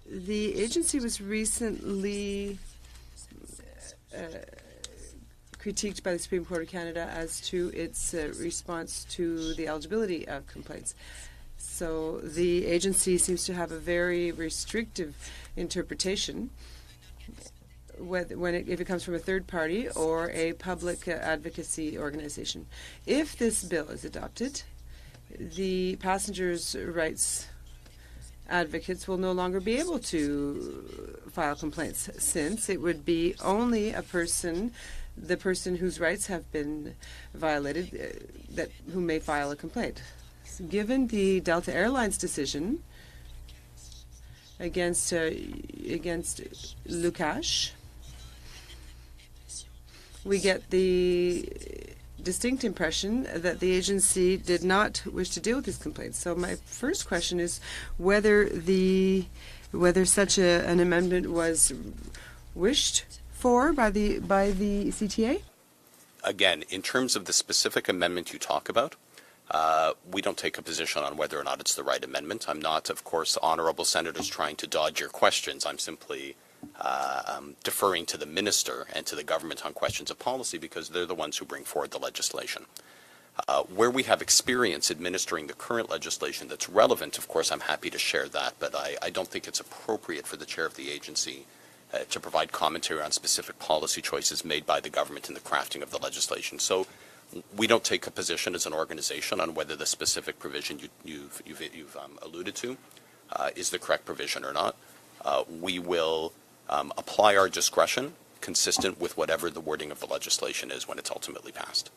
The agency was recently critiqued by the Supreme Court of Canada as to its response to the eligibility of complaints. So the agency seems to have a very restrictive interpretation if it comes from a third party or a public advocacy organization. If this bill is adopted, the passengers' rights advocates will no longer be able to file complaints, since it would be only the person whose rights have been violated who may file a complaint. So given the Delta Airlines decision against Lukash, we get the distinct impression that the agency did not wish to deal with these complaints. So my first question is whether such an amendment was wished for by the CTA? Again, in terms of the specific amendment you talk about, we don't take a position on whether or not it's the right amendment. I'm not, of course, honorable senators, trying to dodge your questions. I'm simply deferring to the minister and to the government on questions of policy, because they're the ones who bring forward the legislation. Where we have experience administering the current legislation that's relevant, of course, I'm happy to share that, but I don't think it's appropriate for the chair of the agency to provide commentary on specific policy choices made by the government in the crafting of the legislation. So we don't take a position as an organization on whether the specific provision you've alluded to is the correct provision or not. We will apply our discretion consistent with whatever the wording of the legislation is when it's ultimately passed.